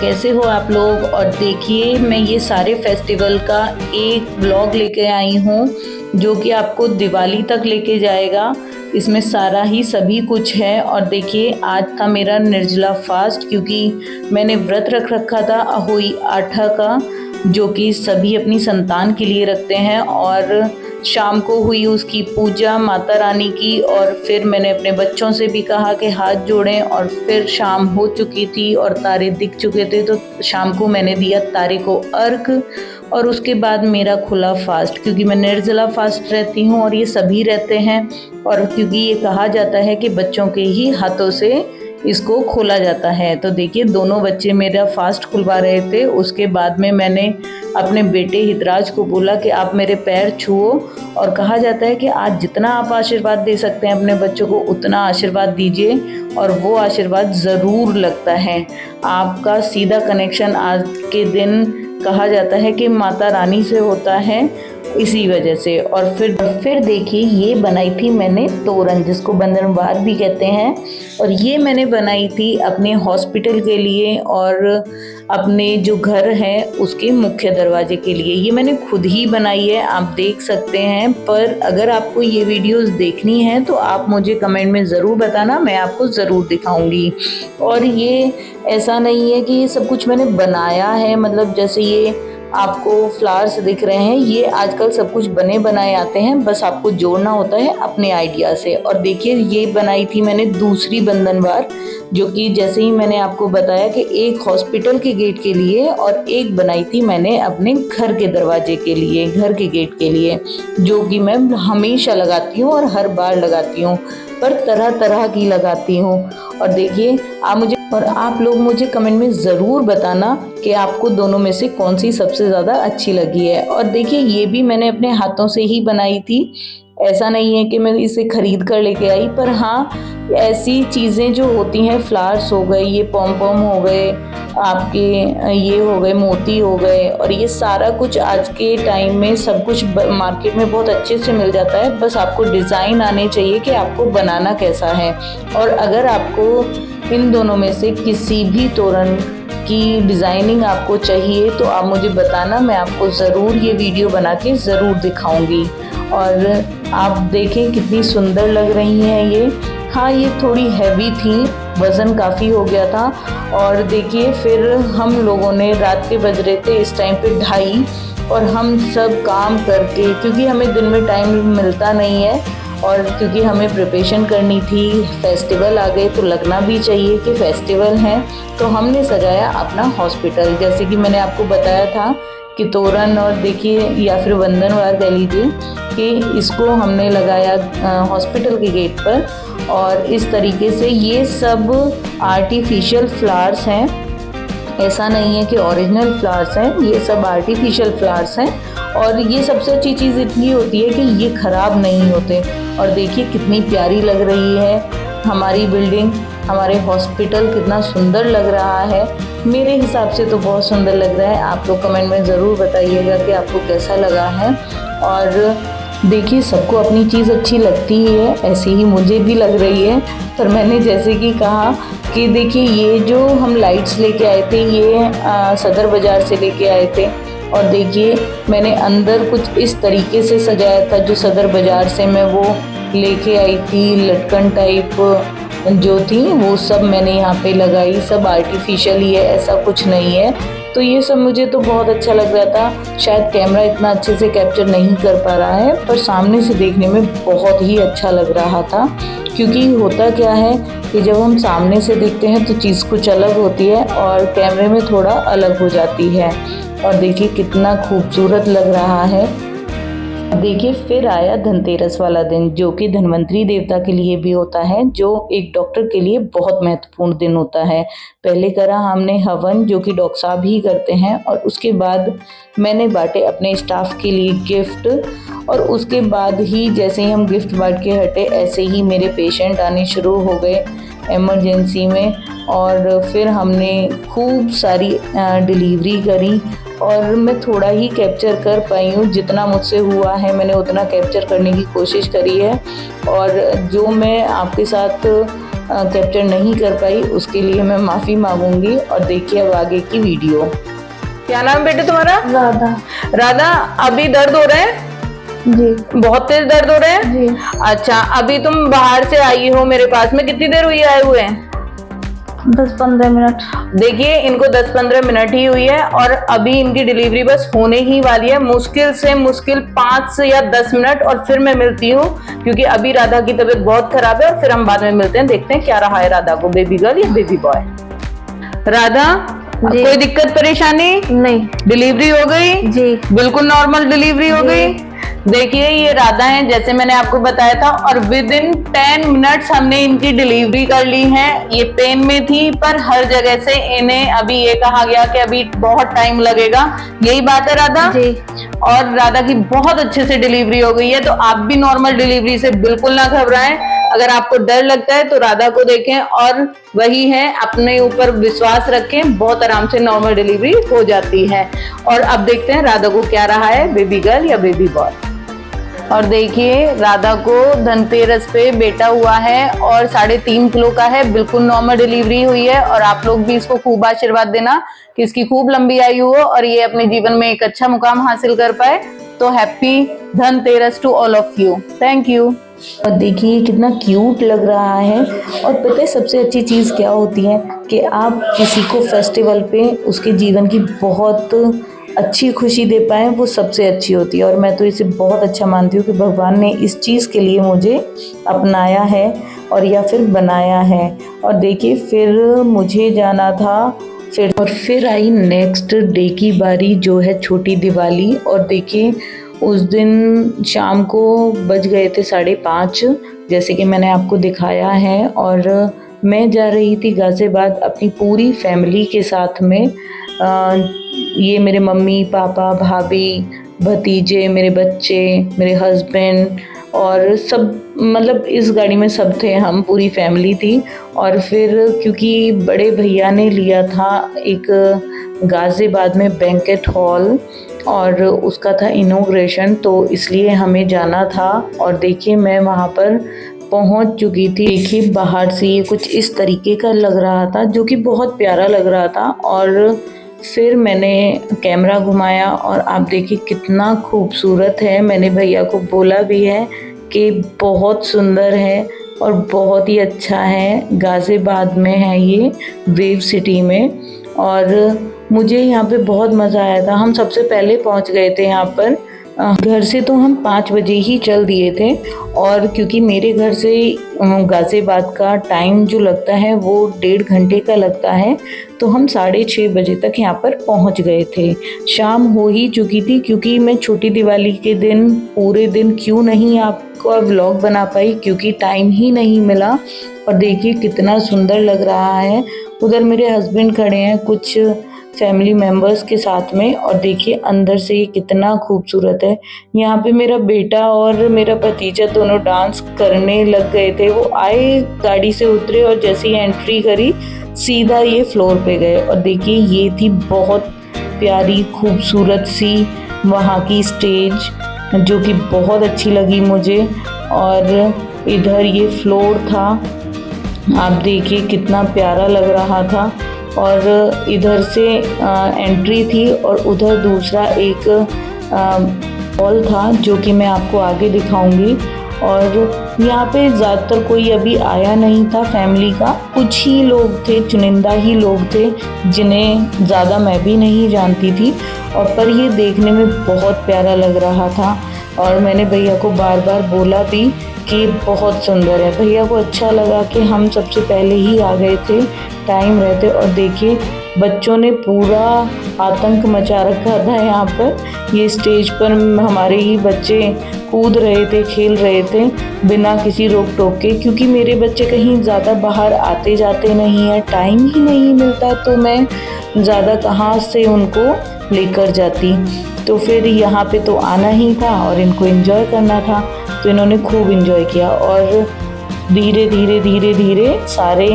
कैसे हो आप लोग। और देखिए मैं ये सारे फेस्टिवल का एक ब्लॉग लेके आई हूँ जो कि आपको दिवाली तक लेके जाएगा। इसमें सारा ही सभी कुछ है। और देखिए आज था मेरा निर्जला फास्ट, क्योंकि मैंने व्रत रख रखा था अहोई आठा का, जो कि सभी अपनी संतान के लिए रखते हैं। और शाम को हुई उसकी पूजा माता रानी की, और फिर मैंने अपने बच्चों से भी कहा कि हाथ जोड़ें। और फिर शाम हो चुकी थी और तारे दिख चुके थे, तो शाम को मैंने दिया तारे को अर्घ। और उसके बाद मेरा खुला फास्ट, क्योंकि मैं निर्जला फास्ट रहती हूँ और ये सभी रहते हैं। और क्योंकि ये कहा जाता है कि बच्चों के ही हाथों से इसको खोला जाता है। तो देखिए दोनों बच्चे मेरा फास्ट खुलवा रहे थे। उसके बाद में मैंने अपने बेटे हितराज को बोला कि आप मेरे पैर छुओ, और कहा जाता है कि आज जितना आप आशीर्वाद दे सकते हैं अपने बच्चों को उतना आशीर्वाद दीजिए, और वो आशीर्वाद ज़रूर लगता है। आपका सीधा कनेक्शन आज के दिन कहा जाता है कि माता रानी से होता है, इसी वजह से। और फिर देखिए ये बनाई थी मैंने तोरण, जिसको बंधनवार भी कहते हैं। और ये मैंने बनाई थी अपने हॉस्पिटल के लिए और अपने जो घर है उसके मुख्य दरवाजे के लिए। ये मैंने खुद ही बनाई है, आप देख सकते हैं। पर अगर आपको ये वीडियोस देखनी है तो आप मुझे कमेंट में ज़रूर बताना, मैं आपको ज़रूर दिखाऊंगी। और ये ऐसा नहीं है कि ये सब कुछ मैंने बनाया है, मतलब जैसे ये आपको फ्लावर्स दिख रहे हैं, ये आजकल सब कुछ बने बनाए आते हैं, बस आपको जोड़ना होता है अपने आइडिया से। और देखिए ये बनाई थी मैंने दूसरी बंधनवार, जो कि जैसे ही मैंने आपको बताया कि एक हॉस्पिटल के गेट के लिए और एक बनाई थी मैंने अपने घर के दरवाजे के लिए, घर के गेट के लिए, जो कि मैं हमेशा लगाती हूँ और हर बार लगाती हूँ, पर तरह तरह की लगाती हूँ। और देखिए आप लोग मुझे कमेंट में ज़रूर बताना कि आपको दोनों में से कौन सी सबसे ज़्यादा अच्छी लगी है। और देखिए ये भी मैंने अपने हाथों से ही बनाई थी, ऐसा नहीं है कि मैं इसे खरीद कर लेके आई। पर हाँ, ऐसी चीज़ें जो होती हैं, फ्लावर्स हो गए, ये पॉम पॉम हो गए, आपके ये हो गए मोती हो गए, और ये सारा कुछ आज के टाइम में सब कुछ मार्केट में बहुत अच्छे से मिल जाता है। बस आपको डिज़ाइन आने चाहिए कि आपको बनाना कैसा है। और अगर आपको इन दोनों में से किसी भी तोरण की डिज़ाइनिंग आपको चाहिए तो आप मुझे बताना, मैं आपको ज़रूर ये वीडियो बना के ज़रूर दिखाऊंगी। और आप देखें कितनी सुंदर लग रही हैं ये। हाँ ये थोड़ी हैवी थी, वज़न काफ़ी हो गया था। और देखिए फिर हम लोगों ने, रात के बज रहे थे इस टाइम पे 2:30, और हम सब काम करके, क्योंकि हमें दिन में टाइम मिलता नहीं है और क्योंकि हमें प्रिपरेशन करनी थी, फेस्टिवल आ गए तो लगना भी चाहिए कि फेस्टिवल है, तो हमने सजाया अपना हॉस्पिटल। जैसे कि मैंने आपको बताया था कि तोरण, और देखिए या फिर बंधनवार कह लीजिए, कि इसको हमने लगाया हॉस्पिटल के गेट पर। और इस तरीके से ये सब आर्टिफिशियल फ्लावर्स हैं, ऐसा नहीं है कि ओरिजिनल फ्लावर्स हैं, ये सब आर्टिफिशियल फ्लावर्स हैं। और ये सबसे अच्छी चीज़ इतनी होती है कि ये ख़राब नहीं होते। और देखिए कितनी प्यारी लग रही है हमारी बिल्डिंग, हमारे हॉस्पिटल कितना सुंदर लग रहा है। मेरे हिसाब से तो बहुत सुंदर लग रहा है। आप लोग कमेंट में ज़रूर बताइएगा कि आपको कैसा लगा है। और देखिए सबको अपनी चीज़ अच्छी लगती ही है, ऐसे ही मुझे भी लग रही है। पर मैंने जैसे कि कहा कि देखिए ये जो हम लाइट्स लेके आए थे, ये सदर बाज़ार से लेके आए थे। और देखिए मैंने अंदर कुछ इस तरीके से सजाया था, जो सदर बाज़ार से मैं वो लेके आई थी, लटकन टाइप जो थी वो सब मैंने यहाँ पे लगाई। सब आर्टिफिशियल ही है, ऐसा कुछ नहीं है। तो ये सब मुझे तो बहुत अच्छा लग रहा था। शायद कैमरा इतना अच्छे से कैप्चर नहीं कर पा रहा है, पर सामने से देखने में बहुत ही अच्छा लग रहा था। क्योंकि होता क्या है कि जब हम सामने से देखते हैं तो चीज़ कुछ अलग होती है और कैमरे में थोड़ा अलग हो जाती है। और देखिए कितना खूबसूरत लग रहा है। देखिए फिर आया धनतेरस वाला दिन, जो कि धन्वंतरी देवता के लिए भी होता है, जो एक डॉक्टर के लिए बहुत महत्वपूर्ण दिन होता है। पहले करा हमने हवन, जो कि डॉक्टर साहब ही करते हैं, और उसके बाद मैंने बांटे अपने स्टाफ के लिए गिफ्ट। और उसके बाद ही जैसे ही हम गिफ्ट बांट के हटे, ऐसे ही मेरे पेशेंट आने शुरू हो गए इमरजेंसी में। और फिर हमने खूब सारी डिलीवरी करी, और मैं थोड़ा ही कैप्चर कर पाई हूँ, जितना मुझसे हुआ है मैंने उतना कैप्चर करने की कोशिश करी है। और जो मैं आपके साथ कैप्चर नहीं कर पाई, उसके लिए मैं माफ़ी मांगूंगी। और देखिए अब आगे की वीडियो। क्या नाम बेटे तुम्हारा? राधा। राधा, अभी दर्द हो रहा है? जी। बहुत तेज दर्द हो रहा है? जी। अच्छा, अभी तुम बाहर से आई हो मेरे पास में, कितनी देर हुई है आए हुए? 10-15 मिनट। देखिए इनको 10-15 मिनट ही हुई है और अभी इनकी डिलीवरी बस होने ही वाली है। मुश्किल से मुश्किल 5 या 10 मिनट और फिर मैं मिलती हूँ, क्योंकि अभी राधा की तबीयत बहुत खराब है और फिर हम बाद में मिलते हैं, देखते हैं क्या रहा है राधा को, बेबी गर्ल या बेबी बॉय। राधा, कोई दिक्कत परेशानी नहीं? डिलीवरी हो गई? जी। बिल्कुल नॉर्मल डिलीवरी हो गई। देखिए ये राधा है जैसे मैंने आपको बताया था, और विद इन 10 मिनट्स हमने इनकी डिलीवरी कर ली है। ये पेन में थी पर हर जगह से इन्हें अभी ये कहा गया कि अभी बहुत टाइम लगेगा, यही बात है राधा? जी। और राधा की बहुत अच्छे से डिलीवरी हो गई है, तो आप भी नॉर्मल डिलीवरी से बिल्कुल ना घबराएं। अगर आपको डर लगता है तो राधा को देखें और वही है, अपने ऊपर विश्वास रखें, बहुत आराम से नॉर्मल डिलीवरी हो जाती है। और अब देखते हैं राधा को क्या रहा है, बेबी गर्ल या बेबी बॉय। और देखिए राधा को धनतेरस पे बेटा हुआ है और 3.5 किलो का है, बिल्कुल नॉर्मल डिलीवरी हुई है। और आप लोग भी इसको खूब आशीर्वाद देना कि इसकी खूब लंबी आयु हो और ये अपने जीवन में एक अच्छा मुकाम हासिल कर पाए। तो happy Dhanteras to all of you. Thank you. और देखिए कितना क्यूट लग रहा है। और पता है सबसे अच्छी चीज़ क्या होती है कि आप किसी को फेस्टिवल पे उसके जीवन की बहुत अच्छी खुशी दे पाए, वो सबसे अच्छी होती है। और मैं तो इसे बहुत अच्छा मानती हूँ कि भगवान ने इस चीज़ के लिए मुझे अपनाया है और या फिर बनाया है। और देखिए फिर मुझे जाना था फिर आई नेक्स्ट डे की बारी, जो है छोटी दिवाली। और देखिए उस दिन शाम को बज गए थे 5:30, जैसे कि मैंने आपको दिखाया है। और मैं जा रही थी गाज़ियाबाद अपनी पूरी फैमिली के साथ में। ये मेरे मम्मी पापा भाभी भतीजे, मेरे बच्चे, मेरे हस्बैंड और सब, मतलब इस गाड़ी में सब थे, हम पूरी फैमिली थी। और फिर क्योंकि बड़े भैया ने लिया था एक गाज़ियाबाद में बैंकेट हॉल और उसका था इनॉग्रेशन, तो इसलिए हमें जाना था। और देखिए मैं वहाँ पर पहुँच चुकी थी। देखिए बाहर से ये कुछ इस तरीके का लग रहा था, जो कि बहुत प्यारा लग रहा था। और फिर मैंने कैमरा घुमाया और आप देखिए कितना खूबसूरत है। मैंने भैया को बोला भी है कि बहुत सुंदर है और बहुत ही अच्छा है। गाज़ियाबाद में है ये, वेव सिटी में। और मुझे यहाँ पे बहुत मज़ा आया था। हम सबसे पहले पहुँच गए थे यहाँ पर। घर से तो हम 5 बजे ही चल दिए थे, और क्योंकि मेरे घर से गाज़ियाबाद का टाइम जो लगता है वो 1.5 घंटे का लगता है, तो हम 6:30 बजे तक यहाँ पर पहुँच गए थे। शाम हो ही चुकी थी, क्योंकि मैं छोटी दिवाली के दिन पूरे दिन क्यों नहीं आपको व्लॉग बना पाई, क्योंकि टाइम ही नहीं मिला। और देखिए कितना सुंदर लग रहा है। उधर मेरे हस्बैंड खड़े हैं कुछ फैमिली मेम्बर्स के साथ में, और देखिए अंदर से ये कितना खूबसूरत है। यहाँ पे मेरा बेटा और मेरा भतीजा दोनों डांस करने लग गए थे। वो आए, गाड़ी से उतरे और जैसे ही एंट्री करी सीधा ये फ्लोर पे गए। और देखिए ये थी बहुत प्यारी खूबसूरत सी वहाँ की स्टेज, जो कि बहुत अच्छी लगी मुझे। और इधर ये फ्लोर था, आप देखिए कितना प्यारा लग रहा था। और इधर से एंट्री थी और उधर दूसरा एक हॉल था, जो कि मैं आपको आगे दिखाऊंगी। और यहाँ पे ज़्यादातर कोई अभी आया नहीं था फैमिली का, कुछ ही लोग थे, चुनिंदा ही लोग थे जिन्हें ज़्यादा मैं भी नहीं जानती थी। और पर ये देखने में बहुत प्यारा लग रहा था। और मैंने भैया को बार बार बोला भी कि बहुत सुंदर है। भैया को अच्छा लगा कि हम सबसे पहले ही आ गए थे टाइम रहते। और देखिए बच्चों ने पूरा आतंक मचा रखा था यहाँ पर। ये स्टेज पर हमारे ही बच्चे कूद रहे थे, खेल रहे थे बिना किसी रोक टोक के, क्योंकि मेरे बच्चे कहीं ज़्यादा बाहर आते जाते नहीं हैं, टाइम ही नहीं मिलता, तो मैं ज़्यादा कहाँ से उनको लेकर जाती। तो फिर यहाँ पे तो आना ही था और इनको एंजॉय करना था, तो इन्होंने खूब एंजॉय किया। और धीरे धीरे धीरे धीरे सारे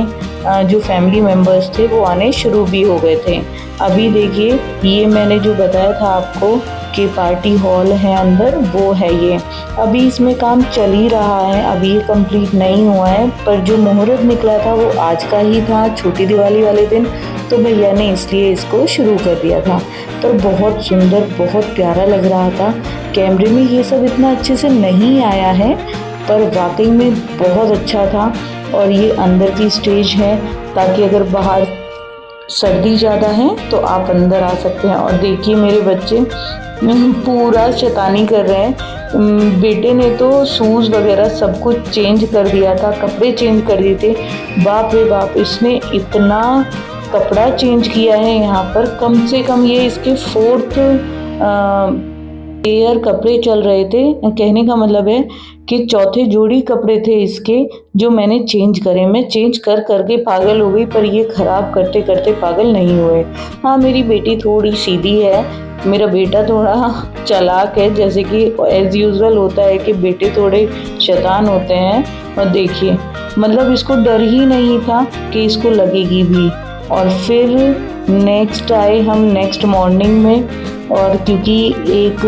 जो फैमिली मेम्बर्स थे वो आने शुरू भी हो गए थे। अभी देखिए ये मैंने जो बताया था आपको के पार्टी हॉल है अंदर, वो है ये। अभी इसमें काम चल ही रहा है, अभी ये कंप्लीट नहीं हुआ है, पर जो मुहूर्त निकला था वो आज का ही था, छोटी दिवाली वाले दिन, तो भैया ने इसलिए इसको शुरू कर दिया था। पर बहुत सुंदर, बहुत प्यारा लग रहा था। कैमरे में ये सब इतना अच्छे से नहीं आया है, पर वाकई में बहुत अच्छा था। और ये अंदर की स्टेज है, ताकि अगर बाहर सर्दी ज़्यादा है तो आप अंदर आ सकते हैं। और देखिए मेरे बच्चे पूरा शैतानी कर रहे हैं। बेटे ने तो शूज़ वगैरह सब कुछ चेंज कर दिया था, कपड़े चेंज कर दिए थे। बाप रे बाप, इसने इतना कपड़ा चेंज किया है यहाँ पर। कम से कम ये इसके 4th पेयर कपड़े चल रहे थे। कहने का मतलब है कि 4थे जोड़ी कपड़े थे इसके, जो मैंने चेंज करे। मैं चेंज कर करके पागल हो गई, पर ये ख़राब करते करते पागल नहीं हुए। हाँ, मेरी बेटी थोड़ी सीधी है, मेरा बेटा थोड़ा चालाक है, जैसे कि एज़ यूजुअल होता है कि बेटे थोड़े शैतान होते हैं। और देखिए, मतलब इसको डर ही नहीं था कि इसको लगेगी भी। और फिर नेक्स्ट आए हम नेक्स्ट मॉर्निंग में, और क्योंकि एक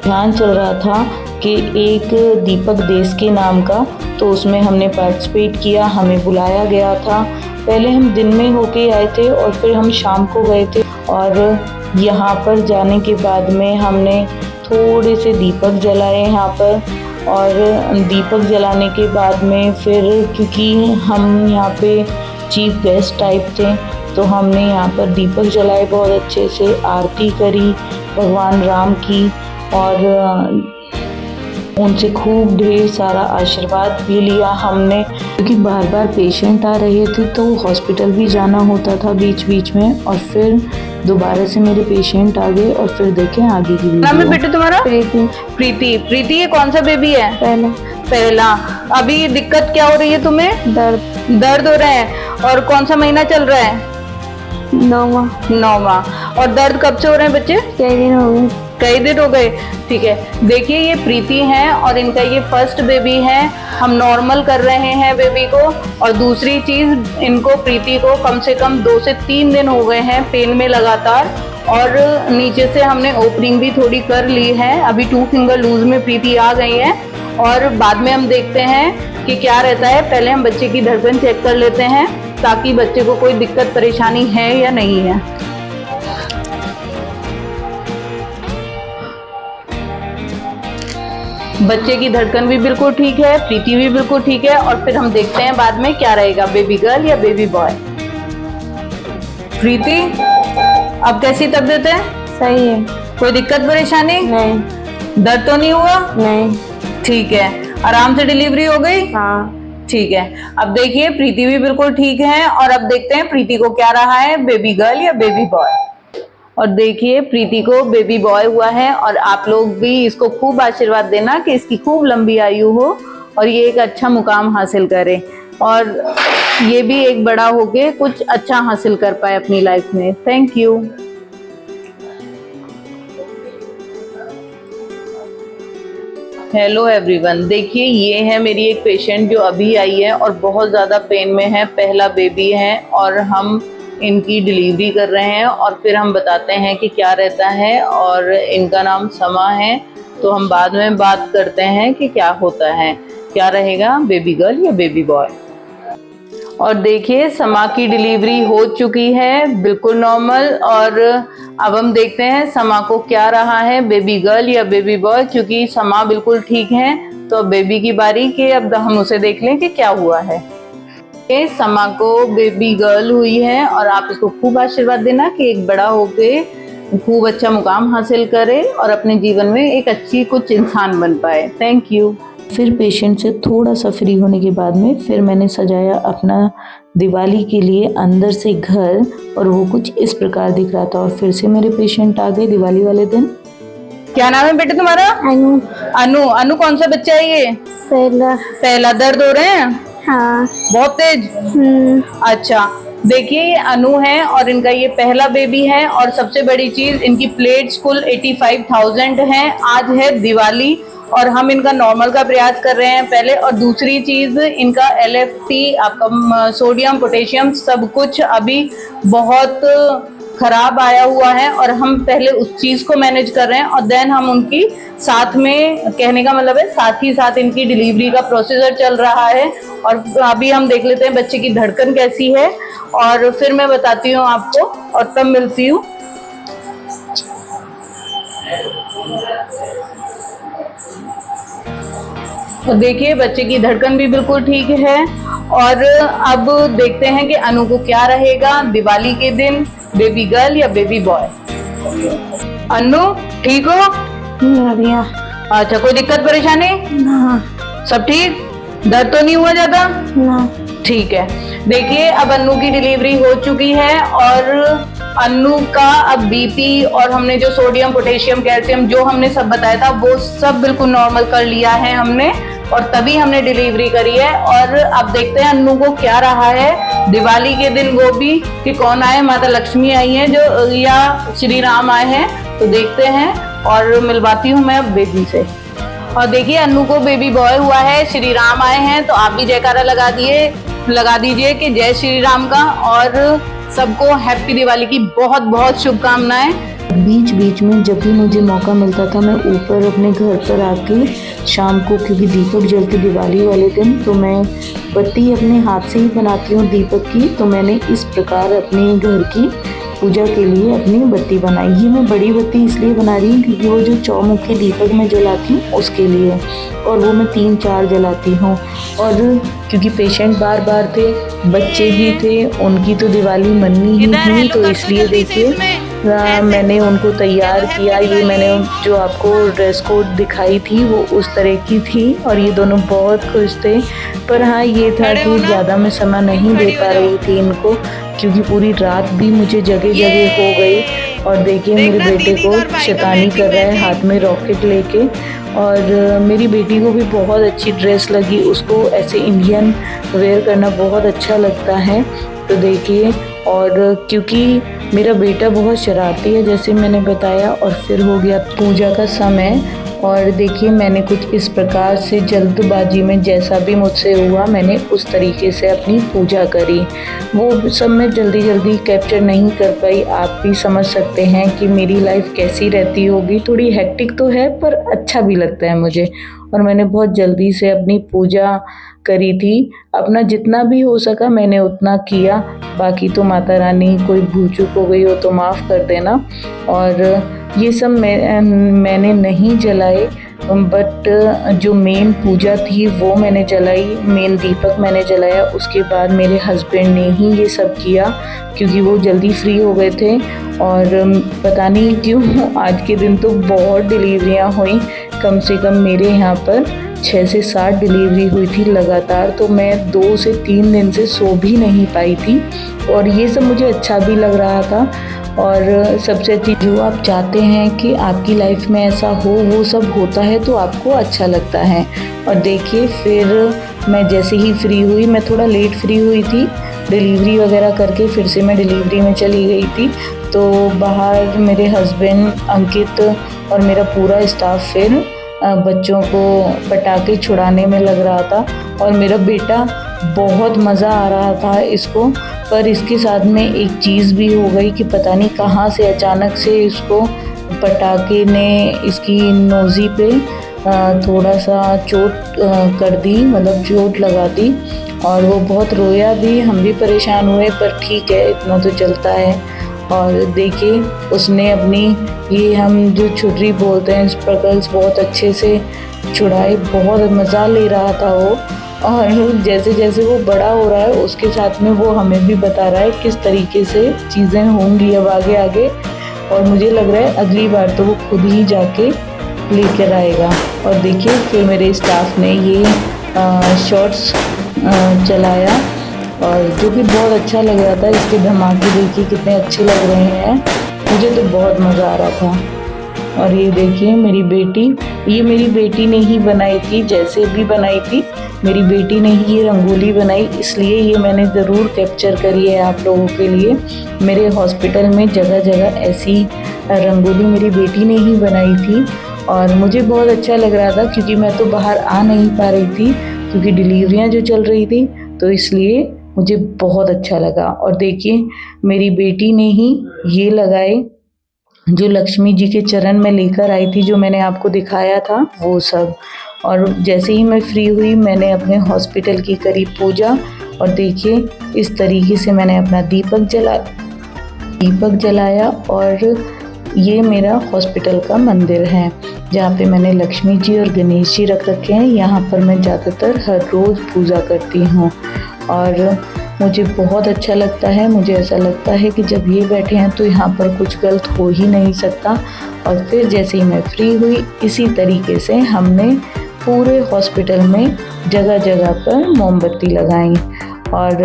ध्यान चल रहा था कि एक दीपक देश के नाम का, तो उसमें हमने पार्टिसिपेट किया, हमें बुलाया गया था। पहले हम दिन में होके आए थे और फिर हम शाम को गए थे। और यहाँ पर जाने के बाद में हमने थोड़े से दीपक जलाए यहाँ पर, और दीपक जलाने के बाद में फिर, क्योंकि हम यहाँ पे चीफ गेस्ट टाइप थे, तो हमने यहाँ पर दीपक जलाए, बहुत अच्छे से आरती करी भगवान राम की, और उनसे खूब ढेर सारा आशीर्वाद भी लिया हमने। क्योंकि बार बार पेशेंट आ रहे थे तो हॉस्पिटल भी जाना होता था बीच बीच में, और फिर दोबारा से मेरे पेशेंट आ गए। और फिर देखें आगे की वीडियो। नाम है बेटे तुम्हारा? प्रीति। प्रीति। प्रीति, ये कौन सा बेबी है? पहला। अभी दिक्कत क्या हो रही है तुम्हें? दर्द हो रहे हैं। और कौन सा महीना चल रहा है? 9वां। और दर्द कब से हो रहे हैं बच्चे? कई दिन हो गए। कई दिन हो गए। ठीक है, देखिए ये प्रीति हैं और इनका ये फर्स्ट बेबी है। हम नॉर्मल कर रहे हैं बेबी को। और दूसरी चीज, इनको प्रीति को कम से कम 2 से 3 दिन हो गए हैं पेन में लगातार, और नीचे से हमने ओपनिंग भी थोड़ी कर ली है। अभी 2 फिंगर लूज में प्रीति आ गई है, और बाद में हम देखते हैं कि क्या रहता है। पहले हम बच्चे की धड़कन चेक कर लेते हैं, ताकि बच्चे को कोई दिक्कत परेशानी है या नहीं है। बच्चे की धड़कन भी बिल्कुल ठीक है, प्रीति भी बिल्कुल ठीक है। और फिर हम देखते हैं बाद में क्या रहेगा, बेबी गर्ल या बेबी बॉय। प्रीति, अब कैसी तबीयत है? सही है। कोई दिक्कत परेशानी? नहीं। दर्द तो नहीं हुआ? नहीं। ठीक है, आराम से डिलीवरी हो गई? हाँ। ठीक है, अब देखिए प्रीति भी बिल्कुल ठीक है। और अब देखते हैं प्रीति को क्या रहा है, बेबी गर्ल या बेबी बॉय। और देखिए प्रीति को बेबी बॉय हुआ है। और आप लोग भी इसको खूब आशीर्वाद देना कि इसकी खूब लंबी आयु हो और ये एक अच्छा मुकाम हासिल करे, और ये भी एक बड़ा होके कुछ अच्छा हासिल कर पाए अपनी लाइफ में। Thank you. हेलो एवरीवन, देखिए ये है मेरी एक पेशेंट जो अभी आई है और बहुत ज़्यादा पेन में है। पहला बेबी है और हम इनकी डिलीवरी कर रहे हैं, और फिर हम बताते हैं कि क्या रहता है। और इनका नाम समा है, तो हम बाद में बात करते हैं कि क्या होता है, क्या रहेगा, बेबी गर्ल या बेबी बॉय। और देखिए समा की डिलीवरी हो चुकी है, बिल्कुल नॉर्मल। और अब हम देखते हैं समा को क्या रहा है, बेबी गर्ल या बेबी बॉय। क्योंकि समा बिल्कुल ठीक है, तो अब बेबी की बारी कि अब हम उसे देख लें कि क्या हुआ है। समा को बेबी गर्ल हुई है, और आप इसको खूब आशीर्वाद देना कि एक बड़ा होके खूब अच्छा मुकाम हासिल करे और अपने जीवन में एक अच्छी कुछ इंसान बन पाए। Thank you. फिर पेशेंट से थोड़ा सा फ्री होने के बाद में फिर मैंने सजाया अपना दिवाली के लिए अंदर से घर, और वो कुछ इस प्रकार दिख रहा था। और फिर से मेरे पेशेंट आ गए दिवाली वाले दिन। क्या नाम है बेटे तुम्हारा? अनु। अनु। अनु कौन सा बच्चा है ये? पहला। दर्द हो रहे हैं? हाँ। बहुत तेज? अच्छा, देखिए ये अनु है और इनका ये पहला बेबी है। और सबसे बड़ी चीज, इनकी प्लेट्स कुल 85,000 हैं। आज है दिवाली और हम इनका नॉर्मल का प्रयास कर रहे हैं पहले। और दूसरी चीज, इनका LFT, आपका सोडियम पोटेशियम सब कुछ अभी बहुत खराब आया हुआ है और हम पहले उस चीज को मैनेज कर रहे हैं और देन हम उनकी साथ में, कहने का मतलब है साथ ही साथ इनकी डिलीवरी का प्रोसीजर चल रहा है। और अभी हम देख लेते हैं बच्चे की धड़कन कैसी है और फिर मैं बताती हूँ आपको और तब मिलती हूँ। तो देखिए बच्चे की धड़कन भी बिल्कुल ठीक है। और अब देखते हैं कि अनु को क्या रहेगा दिवाली के दिन, बेबी गर्ल या बेबी बॉय। अनु ठीक हो? बढ़िया। अच्छा, कोई दिक्कत परेशानी? ना सब ठीक? दर्द तो नहीं हुआ ज्यादा? ना। ठीक है। देखिए अब अन्नू की डिलीवरी हो चुकी है और अन्नू का अब बीपी और हमने जो सोडियम, पोटेशियम, कैल्शियम जो हमने सब बताया था वो सब बिल्कुल नॉर्मल कर लिया है हमने, और तभी हमने डिलीवरी करी है। और अब देखते हैं अन्नू को क्या रहा है दिवाली के दिन। वो भी कि कौन आए, माता लक्ष्मी आई हैं जो या श्री राम आए हैं, तो देखते हैं और मिलवाती हूँ मैं अब बेबी से। और देखिए अन्नू को बेबी बॉय हुआ है, श्री राम आए हैं, तो आप भी जयकारा लगा दीजिए कि जय श्री राम का। और सबको हैप्पी दिवाली की बहुत बहुत शुभकामनाएं। बीच बीच में जब भी मुझे मौका मिलता था मैं ऊपर अपने घर पर आके शाम को, क्योंकि दीपक जलते दिवाली वाले दिन, तो मैं बत्ती अपने हाथ से ही बनाती हूँ दीपक की। तो मैंने इस प्रकार अपने घर की पूजा के लिए अपनी बत्ती बनाई। ये मैं बड़ी बत्ती इसलिए बना रही हूँ क्योंकि वो जो चौमुखी दीपक मैं जलाती हूँ उसके लिए, और वो मैं 3-4 जलाती हूँ। और क्योंकि पेशेंट बार बार थे, बच्चे भी थे, उनकी तो दिवाली मननी ही थी, तो इसलिए देखिए मैंने उनको तैयार किया। ये मैंने जो आपको ड्रेस कोड दिखाई थी वो उस तरह की थी और ये दोनों बहुत खुश थे। पर हाँ ये था कि ज़्यादा मैं समय नहीं दे पा रही थी इनको, क्योंकि पूरी रात भी मुझे जगह जगह हो गई। और देखिए मेरे बेटे को शैतानी कर रहा है हाथ में रॉकेट लेके। और मेरी बेटी को भी बहुत अच्छी ड्रेस लगी, उसको ऐसे इंडियन वेयर करना बहुत अच्छा लगता है। तो देखिए, और क्योंकि मेरा बेटा बहुत शरारती है जैसे मैंने बताया, और फिर हो गया पूजा का समय। और देखिए मैंने कुछ इस प्रकार से जल्दबाजी में जैसा भी मुझसे हुआ मैंने उस तरीके से अपनी पूजा करी। वो सब मैं जल्दी कैप्चर नहीं कर पाई। आप भी समझ सकते हैं कि मेरी लाइफ कैसी रहती होगी, थोड़ी हेक्टिक तो है पर अच्छा भी लगता है मुझे। और मैंने बहुत जल्दी से अपनी पूजा करी थी, अपना जितना भी हो सका मैंने उतना किया। बाकी तो माता रानी कोई भूल चूक हो गई हो तो माफ़ कर देना। और ये सब मैंने नहीं जलाए, बट जो मेन पूजा थी वो मैंने जलाई, मेन दीपक मैंने जलाया। उसके बाद मेरे हस्बैंड ने ही ये सब किया क्योंकि वो जल्दी फ्री हो गए थे। और पता नहीं क्यों आज के दिन तो बहुत डिलीवरियां हुई, कम से कम मेरे यहाँ पर 6 से 7 डिलीवरी हुई थी लगातार। तो मैं 2 से 3 दिन से सो भी नहीं पाई थी, और ये सब मुझे अच्छा भी लग रहा था। और सबसे अच्छी जो आप चाहते हैं कि आपकी लाइफ में ऐसा हो, वो सब होता है तो आपको अच्छा लगता है। और देखिए फिर मैं जैसे ही फ्री हुई, मैं थोड़ा लेट फ्री हुई थी डिलीवरी वगैरह करके, फिर से मैं डिलीवरी में चली गई थी। तो बाहर मेरे हस्बैंड, अंकित और मेरा पूरा स्टाफ फिर बच्चों को पटाखे छुड़ाने में लग रहा था। और मेरा बेटा बहुत मज़ा आ रहा था इसको, पर इसके साथ में एक चीज़ भी हो गई कि पता नहीं कहाँ से अचानक से इसको पटाखे ने इसकी नोज़ी पे थोड़ा सा चोट कर दी, मतलब चोट लगा दी। और वो बहुत रोया भी, हम भी परेशान हुए, पर ठीक है इतना तो चलता है। और देखिए उसने अपनी ये हम जो छुर्री बोलते हैं स्पर्कल्स बहुत अच्छे से छुड़ाए, बहुत मज़ा ले रहा था वो। और जैसे जैसे वो बड़ा हो रहा है उसके साथ में वो हमें भी बता रहा है किस तरीके से चीज़ें होंगी अब आगे आगे। और मुझे लग रहा है अगली बार तो वो खुद ही जाके लेकर आएगा। और देखिए फिर मेरे स्टाफ ने ये शॉर्ट्स चलाया, और जो कि बहुत अच्छा लग रहा था। इसके धमाके देखिए कितने अच्छे लग रहे हैं, मुझे तो बहुत मज़ा आ रहा था। और ये देखिए मेरी बेटी, ये मेरी बेटी ने ही बनाई थी, जैसे भी बनाई थी मेरी बेटी ने ही ये रंगोली बनाई, इसलिए ये मैंने ज़रूर कैप्चर करी है आप लोगों के लिए। मेरे हॉस्पिटल में जगह जगह ऐसी रंगोली मेरी बेटी ने ही बनाई थी, और मुझे बहुत अच्छा लग रहा था क्योंकि मैं तो बाहर आ नहीं पा रही थी क्योंकि डिलीवरियां जो चल रही थी, तो इसलिए मुझे बहुत अच्छा लगा। और देखिए मेरी बेटी ने ही ये लगाए जो लक्ष्मी जी के चरण में लेकर आई थी, जो मैंने आपको दिखाया था वो सब। और जैसे ही मैं फ्री हुई मैंने अपने हॉस्पिटल की करी पूजा। और देखिए इस तरीके से मैंने अपना दीपक जलाया। और ये मेरा हॉस्पिटल का मंदिर है जहाँ पे मैंने लक्ष्मी जी और गणेश जी रख रखे हैं। यहाँ पर मैं ज़्यादातर हर रोज़ पूजा करती हूँ और मुझे बहुत अच्छा लगता है। मुझे ऐसा लगता है कि जब ये बैठे हैं तो यहाँ पर कुछ गलत हो ही नहीं सकता। और फिर जैसे ही मैं फ्री हुई इसी तरीके से हमने पूरे हॉस्पिटल में जगह जगह पर मोमबत्ती लगाई। और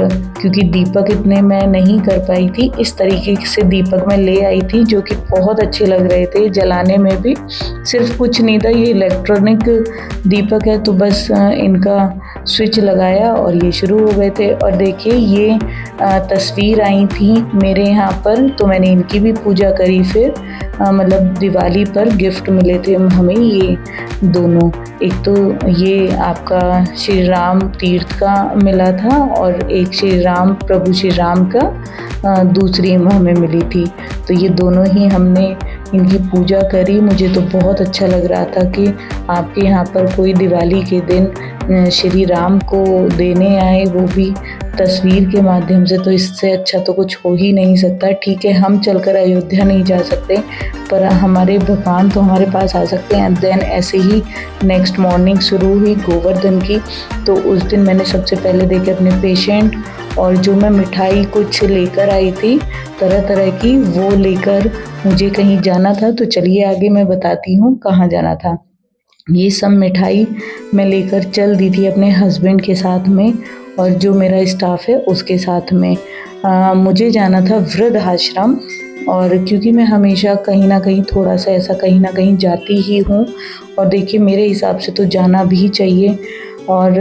क्योंकि दीपक इतने मैं नहीं कर पाई थी, इस तरीके से दीपक मैं ले आई थी जो कि बहुत अच्छे लग रहे थे जलाने में भी। सिर्फ कुछ नहीं था, ये इलेक्ट्रॉनिक दीपक है तो बस इनका स्विच लगाया और ये शुरू हो गए थे। और देखिए ये तस्वीर आई थी मेरे यहाँ पर तो मैंने इनकी भी पूजा करी। फिर मतलब दिवाली पर गिफ्ट मिले थे हमें ये दोनों। एक तो ये आपका श्री राम तीर्थ का मिला था और एक प्रभु श्री राम का दूसरी हमें मिली थी। तो ये दोनों ही हमने इनकी पूजा करी। मुझे तो बहुत अच्छा लग रहा था कि आपके यहाँ पर कोई दिवाली के दिन श्री राम को देने आए, वो भी तस्वीर के माध्यम से। तो इससे अच्छा तो कुछ हो ही नहीं सकता। ठीक है हम चलकर अयोध्या नहीं जा सकते पर हमारे भगवान तो हमारे पास आ सकते हैं। देन ऐसे ही नेक्स्ट मॉर्निंग शुरू हुई गोवर्धन की। तो उस दिन मैंने सबसे पहले देखे अपने पेशेंट और जो मैं मिठाई कुछ लेकर आई थी तरह तरह की, वो लेकर मुझे कहीं जाना था। तो चलिए आगे मैं बताती हूँ कहाँ जाना था। ये सब मिठाई मैं लेकर चल दी थी अपने हस्बैंड के साथ में और जो मेरा स्टाफ है उसके साथ में। मुझे जाना था वृद्ध आश्रम। और क्योंकि मैं हमेशा कहीं ना कहीं थोड़ा सा ऐसा कहीं ना कहीं जाती ही हूँ और देखिए मेरे हिसाब से तो जाना भी चाहिए। और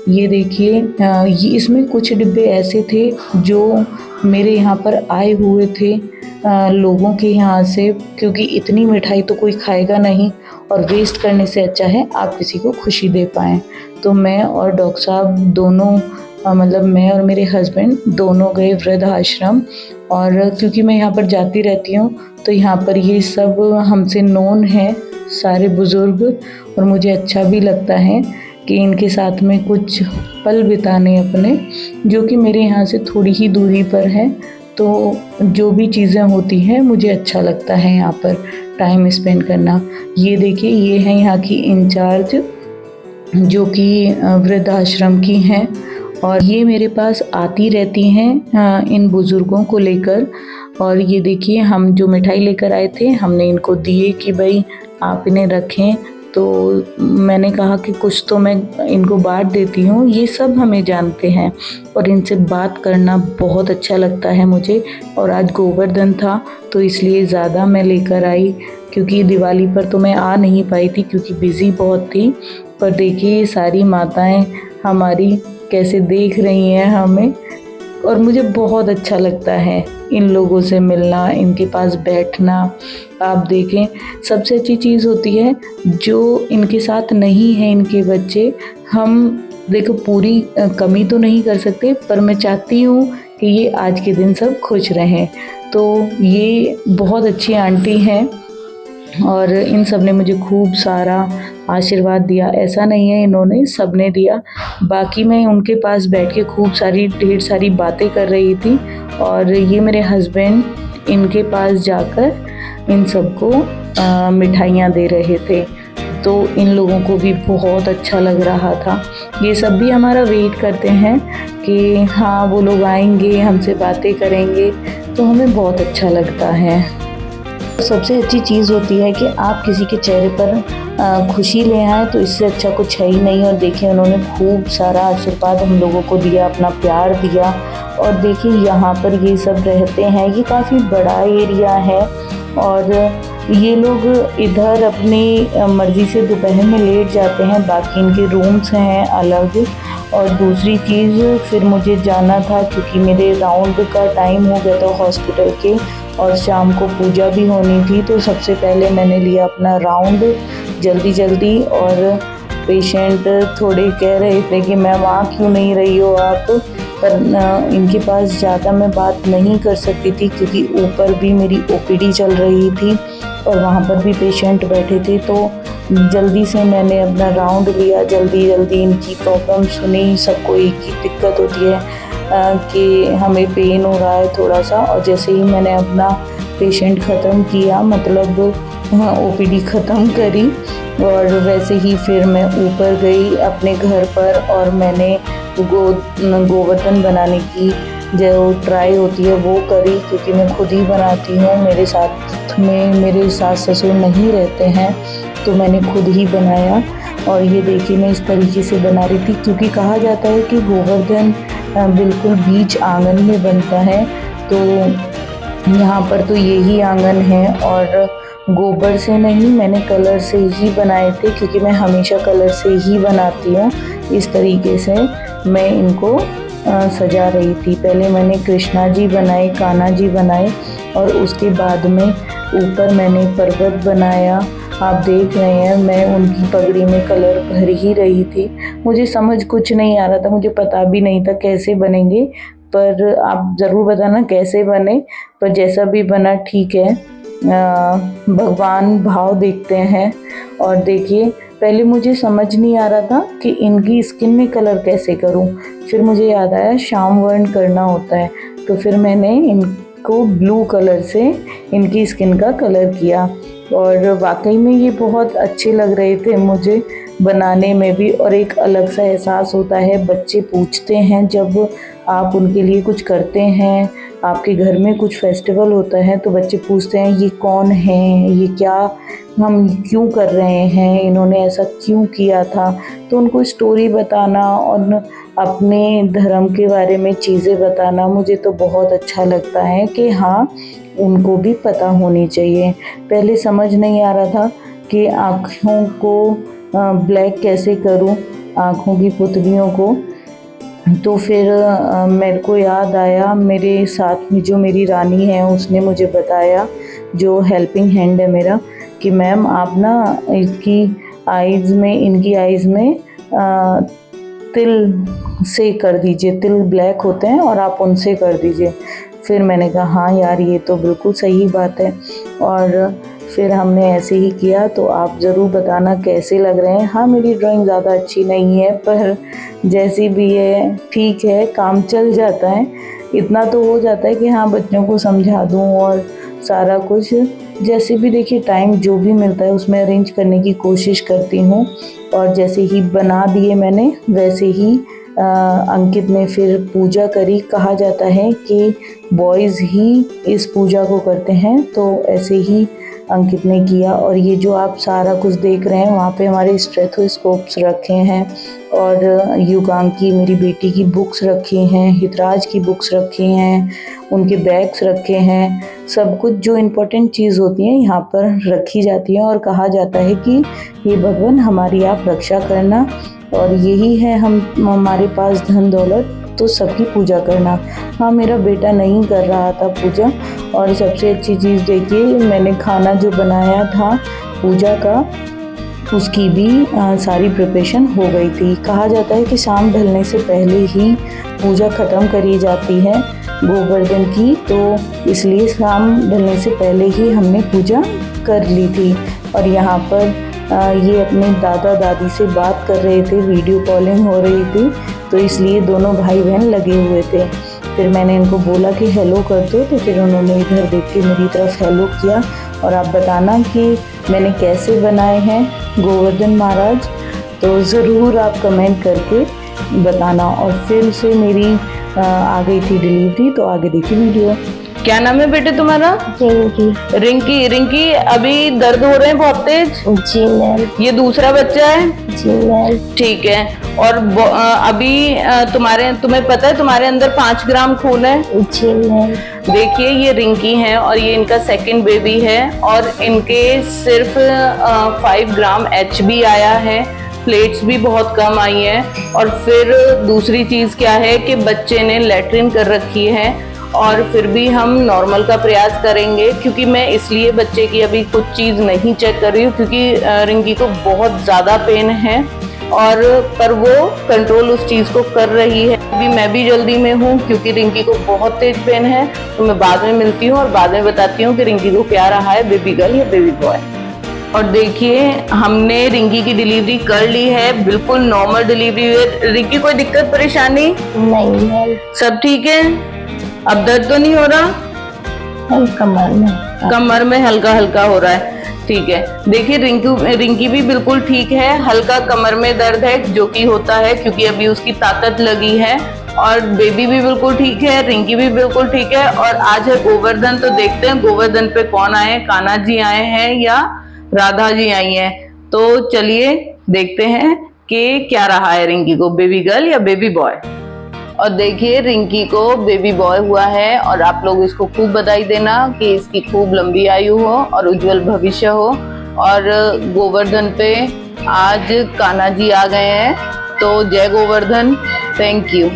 ये देखिए ये इसमें कुछ डिब्बे ऐसे थे जो मेरे यहाँ पर आए हुए थे लोगों के यहाँ से, क्योंकि इतनी मिठाई तो कोई खाएगा नहीं और वेस्ट करने से अच्छा है आप किसी को खुशी दे पाएँ। तो मैं और डॉक्टर साहब दोनों मतलब मैं और मेरे हस्बैंड दोनों गए वृद्ध आश्रम। और क्योंकि मैं यहाँ पर जाती रहती हूँ तो यहाँ पर ये सब हमसे नोन है सारे बुज़ुर्ग और मुझे अच्छा भी लगता है कि इनके साथ में कुछ पल बिताने अपने, जो कि मेरे यहाँ से थोड़ी ही दूरी पर है। तो जो भी चीज़ें होती हैं मुझे अच्छा लगता है यहाँ पर टाइम स्पेंड करना। ये देखिए ये हैं यहाँ की इंचार्ज जो कि वृद्ध आश्रम की हैं और ये मेरे पास आती रहती हैं इन बुज़ुर्गों को लेकर। और ये देखिए हम जो मिठाई लेकर आए थे हमने इनको दिए कि भाई आप इन्हें रखें। तो मैंने कहा कि कुछ तो मैं इनको बांट देती हूँ। ये सब हमें जानते हैं और इनसे बात करना बहुत अच्छा लगता है मुझे। और आज गोवर्धन था तो इसलिए ज़्यादा मैं लेकर आई, क्योंकि दिवाली पर तो मैं आ नहीं पाई थी क्योंकि बिज़ी बहुत थी। पर देखिए ये सारी माताएं हमारी कैसे देख रही हैं हमें और मुझे बहुत अच्छा लगता है इन लोगों से मिलना, इनके पास बैठना। आप देखें सबसे अच्छी चीज़ होती है जो इनके साथ नहीं है इनके बच्चे। हम देखो पूरी कमी तो नहीं कर सकते पर मैं चाहती हूँ कि ये आज के दिन सब खुश रहें। तो ये बहुत अच्छी आंटी हैं और इन सब ने मुझे खूब सारा आशीर्वाद दिया। ऐसा नहीं है इन्होंने सबने दिया, बाकी मैं उनके पास बैठ के खूब सारी ढेर सारी बातें कर रही थी। और ये मेरे हस्बैंड इनके पास जाकर इन सबको मिठाइयाँ दे रहे थे। तो इन लोगों को भी बहुत अच्छा लग रहा था। ये सब भी हमारा वेट करते हैं कि हाँ वो लोग आएंगे हमसे बातें करेंगे, तो हमें बहुत अच्छा लगता है। सबसे अच्छी चीज़ होती है कि आप किसी के चेहरे पर खुशी ले आए, तो इससे अच्छा कुछ है ही नहीं। और देखिए उन्होंने खूब सारा आशीर्वाद हम लोगों को दिया, अपना प्यार दिया। और देखिए यहाँ पर ये सब रहते हैं, ये काफ़ी बड़ा एरिया है और ये लोग इधर अपनी मर्ज़ी से दोपहर में लेट जाते हैं, बाकी इनके रूम्स हैं अलग। और दूसरी चीज़ फिर मुझे जाना था क्योंकि मेरे राउंड का टाइम हो गया था हॉस्पिटल के और शाम को पूजा भी होनी थी। तो सबसे पहले मैंने लिया अपना राउंड जल्दी और पेशेंट थोड़े कह रहे थे कि मैम आ क्यों नहीं रही हो आप, पर इनके पास ज़्यादा मैं बात नहीं कर सकती थी क्योंकि ऊपर भी मेरी ओपीडी चल रही थी और वहाँ पर भी पेशेंट बैठे थे। तो जल्दी से मैंने अपना राउंड लिया, जल्दी इनकी प्रॉब्लम सुनी। सबको एक ही दिक्कत होती है कि हमें पेन हो रहा है थोड़ा सा, और जैसे ही मैंने अपना पेशेंट ख़त्म किया, मतलब ओपीडी ख़त्म करी, और वैसे ही फिर मैं ऊपर गई अपने घर पर और मैंने गोवर्धन बनाने की जो ट्राई होती है वो करी, क्योंकि मैं खुद ही बनाती हूँ। मेरे साथ में मेरे सास ससुर नहीं रहते हैं, तो मैंने खुद ही बनाया। और ये देखिए मैं इस तरीके से बना रही थी, क्योंकि कहा जाता है कि गोवर्धन बिल्कुल बीच आंगन में बनता है। तो यहाँ पर तो यही आंगन है, और गोबर से नहीं, मैंने कलर से ही बनाए थे, क्योंकि मैं हमेशा कलर से ही बनाती हूँ। इस तरीके से मैं इनको सजा रही थी। पहले मैंने कृष्णा जी बनाए, कान्हा जी बनाए, और उसके बाद में ऊपर मैंने पर्वत बनाया। आप देख रहे हैं मैं उनकी पगड़ी में कलर भर ही रही थी। मुझे समझ कुछ नहीं आ रहा था, मुझे पता भी नहीं था कैसे बनेंगे, पर आप ज़रूर बताना कैसे बने। पर जैसा भी बना ठीक है, भगवान भाव देखते हैं। और देखिए पहले मुझे समझ नहीं आ रहा था कि इनकी स्किन में कलर कैसे करूं, फिर मुझे याद आया श्याम वर्ण करना होता है, तो फिर मैंने इनको ब्लू कलर से इनकी स्किन का कलर किया। और वाकई में ये बहुत अच्छे लग रहे थे मुझे बनाने में भी, और एक अलग सा एहसास होता है। बच्चे पूछते हैं जब आप उनके लिए कुछ करते हैं, आपके घर में कुछ फेस्टिवल होता है, तो बच्चे पूछते हैं ये कौन है, ये क्या हम क्यों कर रहे हैं, इन्होंने ऐसा क्यों किया था। तो उनको स्टोरी बताना और अपने धर्म के बारे में चीज़ें बताना मुझे तो बहुत अच्छा लगता है कि हाँ उनको भी पता होनी चाहिए। पहले समझ नहीं आ रहा था कि आँखों को ब्लैक कैसे करूं, आँखों की पुतलियों को। तो फिर मेरे को याद आया, मेरे साथ में जो मेरी रानी है उसने मुझे बताया, जो हेल्पिंग हैंड है मेरा, कि मैम आप ना इनकी आइज़ में तिल से कर दीजिए, तिल ब्लैक होते हैं और आप उनसे कर दीजिए। फिर मैंने कहा हाँ यार ये तो बिल्कुल सही बात है, और फिर हमने ऐसे ही किया। तो आप ज़रूर बताना कैसे लग रहे हैं। हाँ मेरी ड्राइंग ज़्यादा अच्छी नहीं है, पर जैसी भी है ठीक है, काम चल जाता है। इतना तो हो जाता है कि हाँ बच्चों को समझा दूँ और सारा कुछ जैसे भी देखिए टाइम जो भी मिलता है उसमें अरेंज करने की कोशिश करती हूँ। और जैसे ही बना दिए मैंने वैसे ही अंकित ने फिर पूजा करी। कहा जाता है कि बॉयज़ ही इस पूजा को करते हैं, तो ऐसे ही अंकित ने किया। और ये जो आप सारा कुछ देख रहे हैं वहाँ पे हमारे स्टेथोस्कोप्स रखे हैं, और युगांकी मेरी बेटी की बुक्स रखी हैं, हितराज की बुक्स रखी हैं, उनके बैग्स रखे हैं। सब कुछ जो इम्पोर्टेंट चीज़ होती है यहाँ पर रखी जाती है, और कहा जाता है कि ये भगवान हमारी आप रक्षा करना, और यही है हमारे पास धन दौलत, तो सबकी पूजा करना। हाँ मेरा बेटा नहीं कर रहा था पूजा। और सबसे अच्छी चीज़ देखिए मैंने खाना जो बनाया था पूजा का, उसकी भी सारी प्रिपरेशन हो गई थी। कहा जाता है कि शाम ढलने से पहले ही पूजा ख़त्म करी जाती है गोवर्धन की, तो इसलिए शाम ढलने से पहले ही हमने पूजा कर ली थी। और यहाँ पर ये अपने दादा दादी से बात कर रहे थे, वीडियो कॉलिंग हो रही थी, तो इसलिए दोनों भाई बहन लगे हुए थे। फिर मैंने इनको बोला कि हेलो कर दो, तो फिर उन्होंने इधर देख के मेरी तरफ हेलो किया। और आप बताना कि मैंने कैसे बनाए हैं गोवर्धन महाराज, तो ज़रूर आप कमेंट करके बताना। और फिर से मेरी आ गई थी डिलीवरी, तो आगे देखिए वीडियो। क्या नाम है बेटे तुम्हारा? रिंकी। रिंकी। रिंकी अभी दर्द हो रहे हैं बहुत तेज? जी मैम। ये दूसरा बच्चा है? जी मैम। ठीक है। और अभी तुम्हें पता है तुम्हारे अंदर 5 ग्राम खून है? जी मैम। देखिए ये रिंकी है और ये इनका सेकंड बेबी है, और इनके सिर्फ 5 ग्राम HB आया है, प्लेट्स भी बहुत कम आई हैं। और फिर दूसरी चीज़ क्या है कि बच्चे ने लैट्रिन कर रखी है, और फिर भी हम नॉर्मल का प्रयास करेंगे, क्योंकि मैं इसलिए बच्चे की अभी कुछ चीज़ नहीं चेक कर रही हूँ क्योंकि रिंकी को बहुत ज़्यादा पेन है। और पर वो कंट्रोल उस चीज़ को कर रही है। अभी मैं भी जल्दी में हूँ क्योंकि रिंकी को बहुत तेज पेन है, तो मैं बाद में मिलती हूँ और बाद में बताती हूँ कि रिंकी को क्या रहा है, बेबी गर्ल या बेबी बॉय। और देखिए हमने रिंकी की डिलीवरी कर ली है, बिल्कुल नॉर्मल डिलीवरी है। रिंकी कोई दिक्कत परेशानी? नहीं मैम। सब ठीक है? अब दर्द तो नहीं हो रहा? कमर में हल्का हल्का हो रहा है, ठीक है। देखिए रिंकी भी बिल्कुल ठीक है, हल्का कमर में दर्द है जो कि होता है क्योंकि अभी उसकी ताकत लगी है। और बेबी भी बिल्कुल ठीक है, रिंकी भी बिल्कुल ठीक है। और आज है गोवर्धन, तो देखते हैं गोवर्धन पे कौन आए, कान्हा जी आए हैं या राधा जी आई हैं। तो चलिए देखते हैं कि क्या रहा है रिंकी को, बेबी गर्ल या बेबी बॉय। और देखिए रिंकी को बेबी बॉय हुआ है और आप लोग इसको खूब बधाई देना कि इसकी खूब लंबी आयु हो और उज्जवल भविष्य हो। और गोवर्धन पे आज कान्हा जी आ गए हैं, तो जय गोवर्धन, थैंक यू।